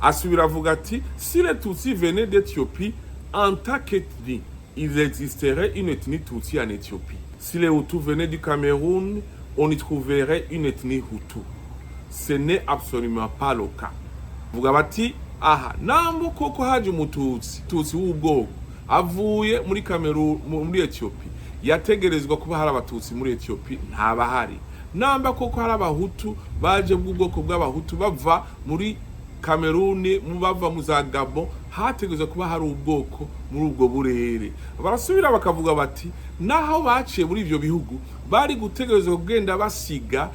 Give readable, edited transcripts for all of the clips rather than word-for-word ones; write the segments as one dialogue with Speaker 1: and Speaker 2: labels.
Speaker 1: asubira avuga ati si les Tutsis venaient d'Éthiopie en tant qu'ethnie, il existerait une ethnie Tutsi en Éthiopie. Si les Hutus venaient du Cameroun, on y trouverait une ethnie Hutu. Ce n'est absolument pas le cas. Vuga bati aha nambo koko haje umututsi tutsi w'ubwoko avuye muri Cameroon muri Ethiopia yategerezwa kuba hari abatutsi muri Ethiopia ntabahari. Namba koko hari abahutu baje bw'ubwoko bw'abahutu bava muri Cameroon bava mu za Gabon hategerezwa kuba hari ubwoko muri ubwo burere. Barasubira bakavuga bati naho baciye muri ivyo bihugu bari gutegerezwa kugenda basiga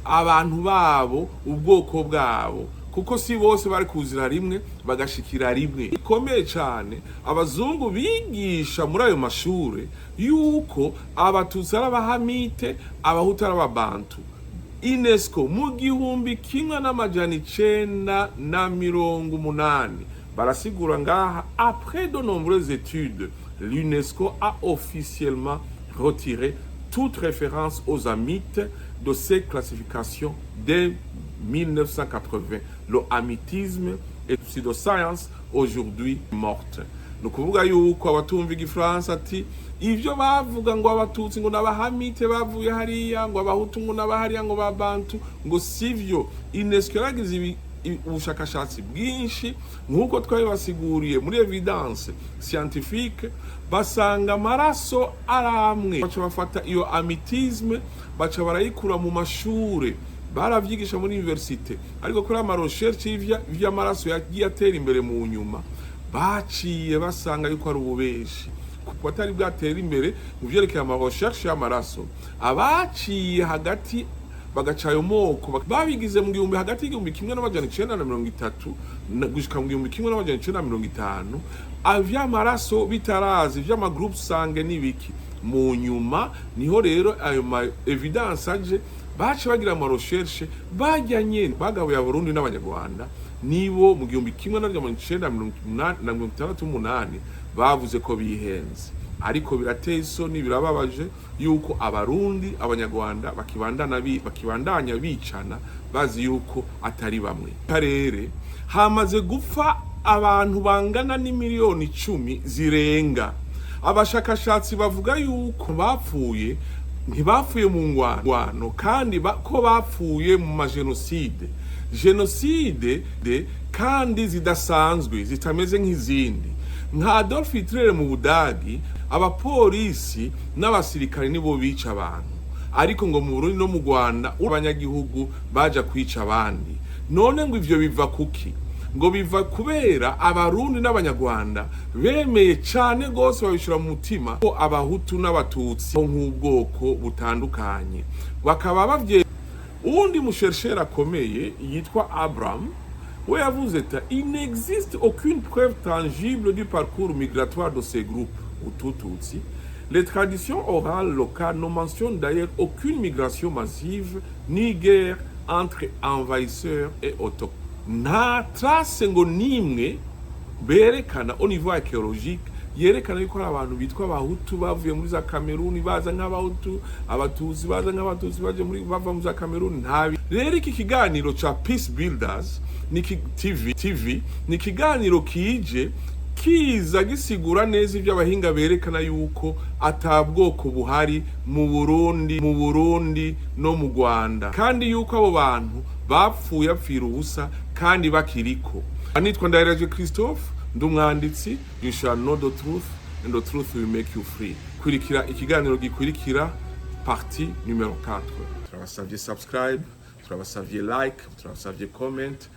Speaker 1: abantu babo ubwoko bwabo kuko si bose bari kuzira rimwe bagashikira rimwe. Ikomeye cyane abazungu bigisha muri ayo mashure yuko abatutsi ari abahamite abahutu ari ababantu. UNESCO mu gihumbi kimwe n'amajana 980 barasigura ngaha après de nombreuses études l'UNESCO a officiellement retiré toute référence aux hamites de ces classifications dès 1980. Le hamitisme est une pseudoscience aujourd'hui morte. Nukuvuga yuko abatumva igifaransa ati ivyo bavuga ngo abatutsi ngo nabahamite bavuye hariya ngo abahutu ngo nabahariya ngo babantu ngo sivyo. UNESCO yaragize ubushakashatsi bwinshi nkuko twabibasiguriye muri evidence scientifique basanga amaraso aramwe. Baca bafata iyo hamitisme baca barayikura mu mashure baravyigisha muri universite ariko kuri ama recherche vy'amaraso yagiye atera imbere mu nyuma baciye basanga yuko ari ububeshi kuko atari bwatera imbere mu vyerekeye ama recherche y'amaraso. Abaciye hagati bagacayo moko babigize mu gihumbi hagati y'igihumbi kimwe n'amajana 930 gushika mu gihumbi kimwe n'amajana 950 avy'amaraso bitarazi vy'ama group sange n'ibiki. Mu nyuma niho rero ayo ma evidence aje bace bagira ama recherche bajyanye bagabuye Burundi n'Abanyarwanda nibo mu gihumbi kimwe n'amajana 968 bavuze ko bihenze. Ariko birateye isoni birababaje yuko abarundi abanyarwanda bakibandanya bicana bazi yuko atari bamwe. Karere hamaze gupfa abantu bangana n'imiliyoni 10 zirenga. Abashakashatsi bavuga yuko bapfuye ntibapfuye mu ngwano kandi ko bapfuye mu majenoside. Jenoside kandi zidasanzwe zitameze nk'izindi. Nka Adolf Hitler mu Budagi abapolisi n'abasirikare nibo bica abantu ariko ngo mu Burundi no mu Rwanda abanyagihugu baja kwica abandi. None ngo ivyo biva kuki? Ngo biva kubera abarundi n'abanyarwanda bemeye cyane gose babishura mu mutima ko abahutu n'abatutsi nk'ubwoko butandukanye bakaba bavye. Undi mushershera akomeye yitwa Abraham we yavuze ati il n'existe aucune preuve tangible du parcours migratoire de ces groupes Hutu-Tutsi. Les traditions orales locales ne mentionnent d'ailleurs aucune migration massive ni guerre entre envahisseurs et autochtones. Nta trace ngo nimwe berekana au niveau archéologique yerekana yuko abantu bitwa abahutu bavuye muri za Cameroon baza nk'abahutu abatutsi baza nk'abatutsi baje muri bava muri za Cameroon. Ntabi rero iki kiganiro cha Peace Builders ni TV ni kiganiro kije kiza gisigura neza ivyo abahinga berekana yuko atabwoko buhari mu Burundi no mu Rwanda kandi yuko abo bantu bapfuye apfira ubusa kandi bakiriko. Anitwa Ndahiraje Christophe ndumwanditsi. You shall know the truth and the truth will make you free. Kurikira ikiganiro gikurikira partie numéro 4. Turabasavye subscribe, turabasavye like, turabasavye comment.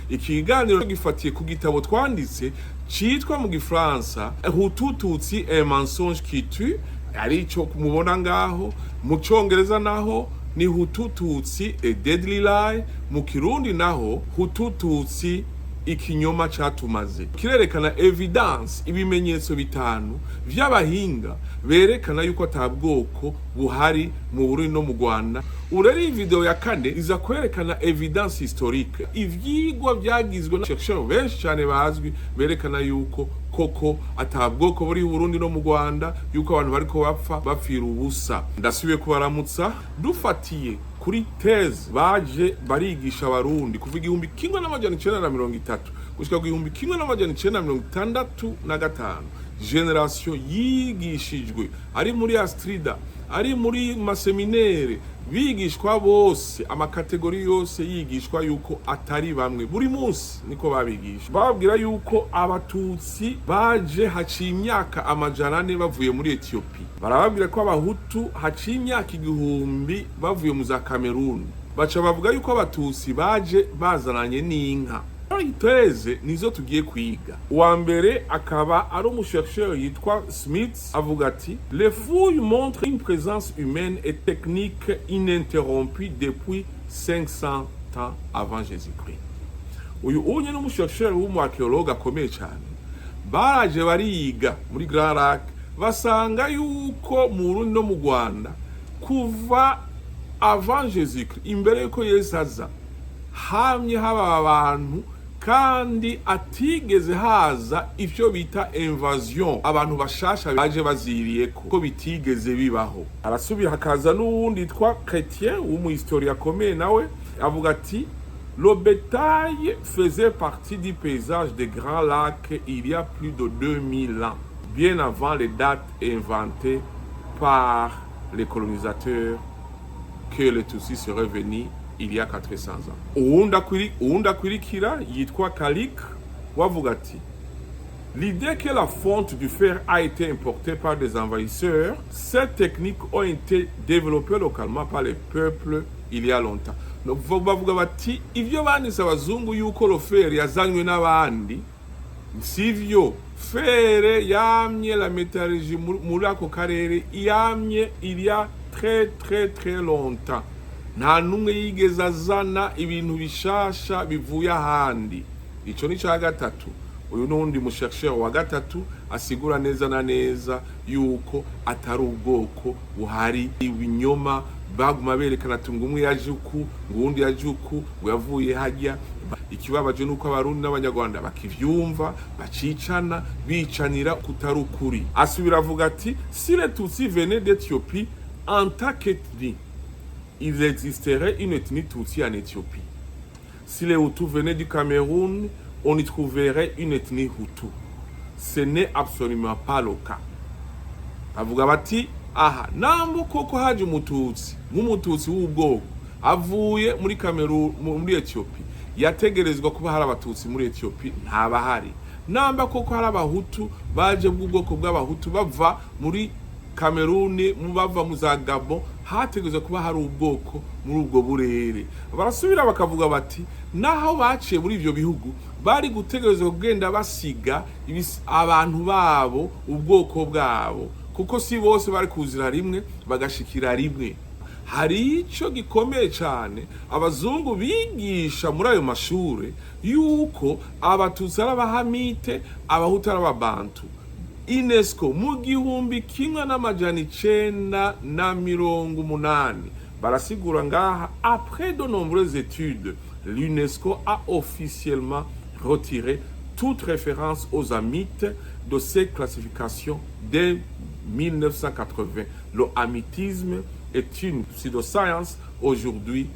Speaker 1: Ikiganiro gifatiye ku gitabo twanditse citwa mu Gifaransa Hutu-Tutsi un mensonge qui tue, arico kumubona ngaho. Mu Congereza naho ni Hutu-Tutsi a deadly lie, mu Kirundi naho Hutu-Tutsi ikinyoma catumaze. Kirerekana evidence, ibimenyetso bitanu vy'abahinga berekana yuko atabwoko buhari mu Burundi no mu Rwanda. Urari video ya kane iza kwerekana evidence historique, ivyigwa byagizwe na chercheurs benshi cyane bazwi berekana yuko koko atabwoko buri Burundi no mu Rwanda, yuko abantu bariko bapfa bapfira ubusa. Ndasubiye kubaramutsa dufatiye kuri teze baje barigisha abarundi kuva 1930 gushika 1965 generation yigishijwe ari muri Atsinda, ari muri maseminere, bigishwa bose amakategori yose yigishwa yuko atari bamwe. Buri munsi niko babigisha, bababwira yuko abatutsi baje haciye imyaka amajana 4 bavuye muri Ethiopia, barababwira ko abahutu haciye imyaka 1000 bavuye mu za Cameroon, baca bavuga yuko abatutsi baje bazananye n'inka. Teze nizo tugiye kwiga. Uwa mbere akaba ari umuchercheur yitwa Smith, avuga ati les fouilles montrent une présence humaine et technique ininterrompue depuis 500 ans avant Jésus-Christ. Uyu unye n'umuchercheur w'umuarchéologue akomeye cyane, baraje bariga muri Grand Lac, basanga yuko mu Burundi no mu Rwanda kuva avant Jésus-Christ, imbere yuko Yesu aza, hamye haba abantu kandi atigeze haza ivyo bita invasion, abantu bashasha baje baziriye ko bitigeze bibaho. Arasubira hakaza n'uwundi yitwa Chrétien w'umuhistoria akomeye nawe, avuga ati le bétail faisait partie du paysage des Grands Lacs il y a plus de 2000 ans, bien avant les dates inventées par les colonisateurs que les Tutsis seraient venus il y a 400 ans. Uunda kwirikira yitwa Kalik wavuga ati l'idée que la fonte du fer a été importée par des envahisseurs, ces techniques ont été développées localement par les peuples il y a longtemps. Donc bavuga bati ivyo banditse abazungu yuko lo fer yazanywe n'abandi sivyo. Fer yamye la métallurgie muri ako karere yamye il y a très longtemps. Nta numwe yigeze azana ibintu bishasha bivuye ahandi. Ico ni ca gatatu. Uyu nundi muchercheur wa gatatu asigura neza na neza yuko atari ubwoko buhari, ibinyoma baguma berekana tunga umwe yajuku ngundi yajuku yavuye hajya. Ikibabaje nuko abarundi n'abanyarwanda bakivyumva bacicana bicanira kutarukuri. Asubira avuga ati si les Tutsis venaient d'Éthiopie en tant qu'ethnie, il existerait une ethnie Tutsi en Éthiopie. Si les Hutus venaient du Cameroun, on y trouverait une ethnie Hutu. Ce n'est absolument pas le cas. Avuga bati aha nambo koko haje umututsi nk'umututsi w'ubwoko avuye muri Cameroun muri Ethiopia, yategerezwa kuba hari abatutsi muri Ethiopia ntabahari. Namba koko hari abahutu baje bw'ubwoko bw'abahutu bava muri Cameroon bava mu za Gabon, hategeze kuba hari ubwoko muri ubwo burere. Barasubira bakavuga bati naho baciye muri ivyo bihugu bari gutegereza kugenda basiga abantu babo ubwoko bwabo, kuko si bose bari kuzira rimwe bagashikira rimwe. Hari ico gikomeye cyane abazungu bigisha muri ayo mashure yuko abatutsi ari abahamite, abahutu ari ababantu. UNESCO mu 1980 barasigura ngaha, après de nombreuses études, l'UNESCO a officiellement retiré toute référence aux hamites de ces classifications dès 1980. Le hamitisme est une pseudoscience aujourd'hui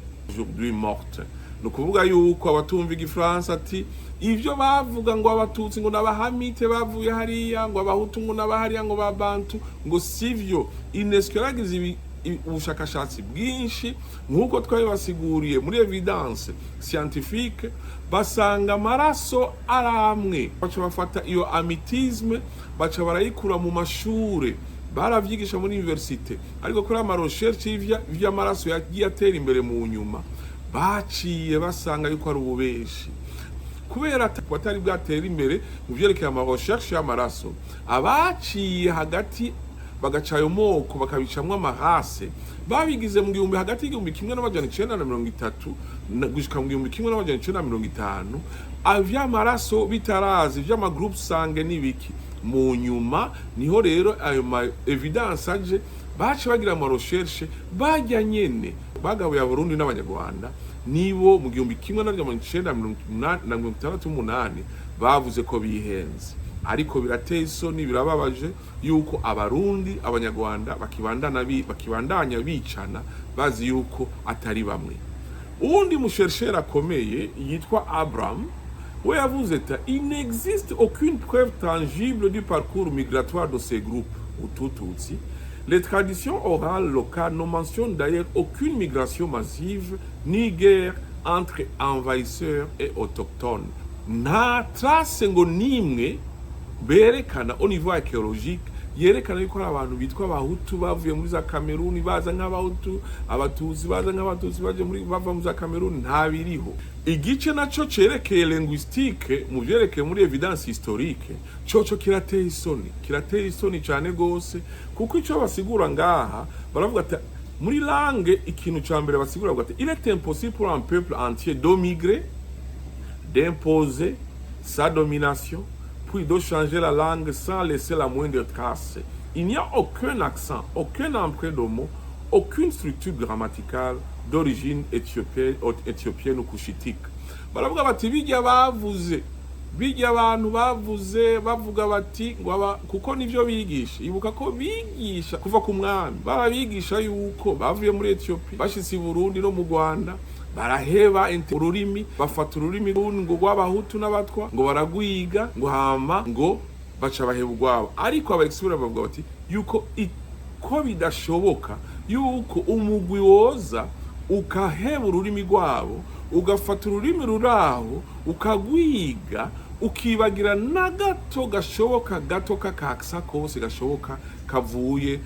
Speaker 1: morte. No kuvuga yuko abatumva igifaransa ati ivyo bavuga ngo abatutsi ngo nabahamite bavuye hariya, ngo abahutu ngo nabahariya, ngo babantu, ngo sivyo. UNESCO yagize ubushakashatsi bwinshi nkuko twabibasiguriye muri evidence scientifique, basanga amaraso aramwe. Baca bafata iyo hamitisme baca barayikura mu mashure, baravyigisha muri universite, ariko kuri ama recherche y'amaraso yagiye atera imbere mu nyuma baciye basanga yuko ari ububeshi. Kubera atari bwatera imbere mu vyerekeye ama recherche y'amaraso, abaciye hagati bagaca ayo moko bakabicamwa amahase babigize mu gihumbi hagati y'igihumbi kimwe n'amajana 1930 gushika mu gihumbi kimwe n'amajana 1950 avy'amaraso bitarazi vy'amagroup sange n'ibiki mu nyuma niho rero ayo ma evidence aje bace bagira ama recherche bajya nyene bagabuye Burundi n'abanyarwanda nibo mu gihumbi kimwe n'amajana 1968 bavuze ko bihenze ariko birateye isoni birababaje yuko abarundi abanyarwanda bakibandanya bicana bazi yuko atari bamwe. Uwundi mushershera akomeye yitwa Abraham we yavuze ati il n'existe aucune preuve tangible du parcours migratoire de ces groupes Hutu-Tutsi. Les traditions orales locales ne mentionnent d'ailleurs aucune migration massive ni guerre entre envahisseurs et autochtones. Nta trace ngo nimwe berekana au niveau archéologique yerekana yuko abantu bitwa abahutu bavuye muri za Cameroon baza nk'abahutu abatutsi baza nk'abatutsi baje muri bava muri za Cameroon nta biriho. Igice naco cerekeye linguistique mu byerekeye muri evidence historique coco kirateye isoni cyane gose kuko ico basigura ngaha baravuga ati muri langue ikintu ca mbere basigura ati il est impossible pour un peuple entier de migrer, d'imposer sa domination puis de changer la langue sans laisser la moindre trace. Il n'y a aucun accent, aucun emprunt de mots, aucune structure grammaticale d'origine éthiopienne ou couchitique. Baravuga bati bijya abantu bavuze bavuga bati ngo kuko nivyo bigisha ibuka ko bigisha kuva ku mwami barabigisha yuko bavuye muri Ethiopia bashitse Burundi no mu Rwanda baraheba ururimi bafata ururimi ngo rw'abahutu n'abatwa ngo baragwiga ngo hama ngo baca baheba urwabo ariko aba-expert bavuga bati yuko ko bidashoboka yuko umugwi woza ukaheba ururimi rwabo ugafata ururimi ruraho ukagwiga ukibagira na gato gashoboka gato kakaksa kose gashoboka kavuye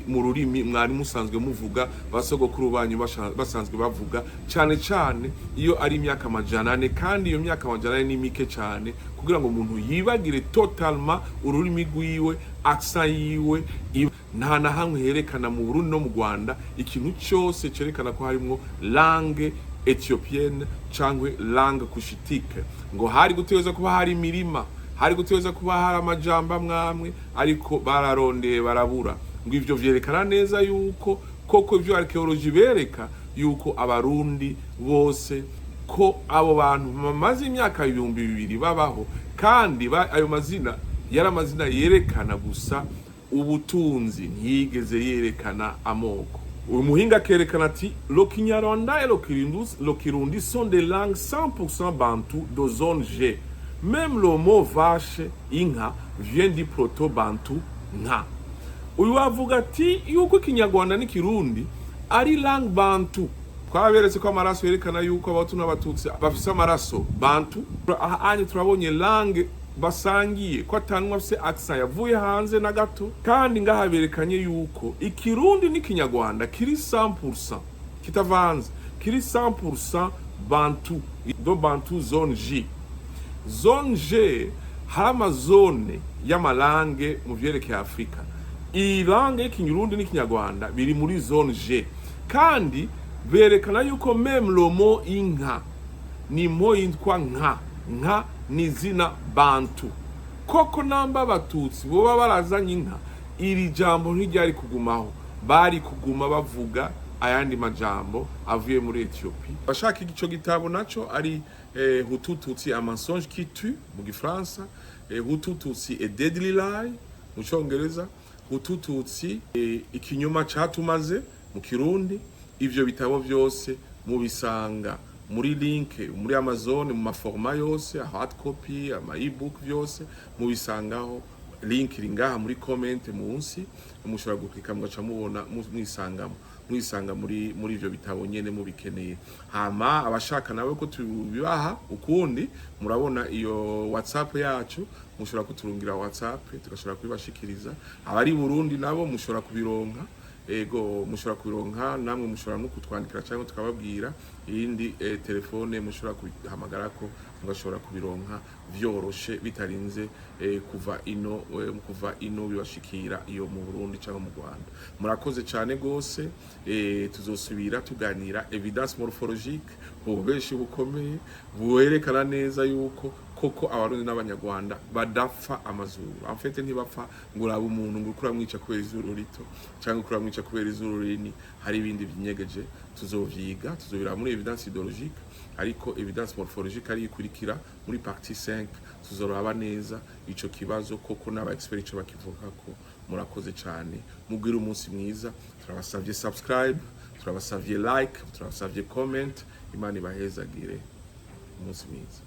Speaker 1: mu rurimi mwari musanzwe muvuga basogokuru banyu basanzwe bavuga cyane cyane iyo ari imyaka amajana kandi iyo myaka amajana ni mike cyane kugira ngo umuntu yibagire totalement ururimi rwiwe accent yiwe nta na hamwe herekana mu Burundi no mu Rwanda ikintu cyose cerekana ko harimo langue éthiopienne cyangwa langue couchitique ngo hari guteza kuba hari mirima hari guteza kuba hari amajamba mwamwe ariko bararondeye barabura ngo ivyo vyerekana neza yuko koko ivyo archaeology bereka yuko abarundi bose ko abo bantu bamaze imyaka 2000 babaho kandi ayo mazina yari amazina yerekana gusa ubutunzi ntiyigeze yerekana amoko. Umuhinga kerekana ati le Kinyarwanda et le Kirundi sont des langues 100% bantou de zone G. Même le mot vache inka vient du proto-bantu nka. Uyu avuga ati yuko Kinyarwanda n'Kirundi ari langue bantu. Twaberetse ko amaraso yerekana yuko abatu n'abatutsi bafise amaraso bantu. Ahanye turabonye langue basangiye ko atanwa se accent yavuye hanze na gato kandi ngahaberekanye yuko Ikirundi n'Ikinyarwanda kiri 100% kitavanze kiri 100% bantu do bantu zone G. Zone G hama zone y'amalange mu vyerekeye Afrika. Iyi langue y'Ikirundi n'Ikinyarwanda biri muri zone G kandi berekana yuko même le mot inka ni mo yitwa nka ni zina bantu koko namba abatutsi boba barazanye inka iri jambo ntiryari kugumaho bari kuguma bavuga ayandi majambo avuye muri Ethiopia. Bashaka igico gitabo naco ari Hutu-Tutsi un mensonge qui tue mu Gifaransa, Hutu-Tutsi et deadly lie mu Cyongereza, Hutu-Tutsi ikinyoma cyatumaze mu Kirundi. Ivyo bitabo byose mu bisanga muri link muri Amazon mu maforma yose hard copy ama ebook byose mu bisangaho link ringaha muri comment munsi mushobora guklika mugaca mubona mwisanga muri ivyo bitabo nyene mu bikeneye. Hama abashaka nawe ko tubibaha ukundi murabona iyo WhatsApp yacu mushobora kuturungira WhatsApp tugashobora kubibashikiriza. Abari Burundi nabo mushobora kubironka ego mushobora kubironka namwe mushobora no kutwandikira cyangwa tukababwira iyindi telefone mushobora kuhamagara ko mugashobora kubironka vyoroshe bitarinze kuva ino bibashikira iyo mu Burundi cyangwa mu Rwanda. Murakoze cyane gose, tuzosubira tuganira evidence morphologique ububeshi bukomeye buwerekana neza yuko koko abarundi n'abanyarwanda badapfa amazuru. En fait ntibapfa ngo uraba umuntu ngo ukura mwica kubera izuru rito cyangwa ukura mwica kubera izuru rini, hari ibindi binyegeje tuzovyiga, tuzobira muri evidence idéologique, ariko evidence morphologique ari ikurikira muri partie 5 tuzoraba neza ico kibazo koko n'aba expert ico bakivuga ko. Murakoze cyane, mugire umunsi mwiza, turabasavye subscribe, turabasavye like, turabasavye comment. Imana ibahezagire, umunsi mwiza.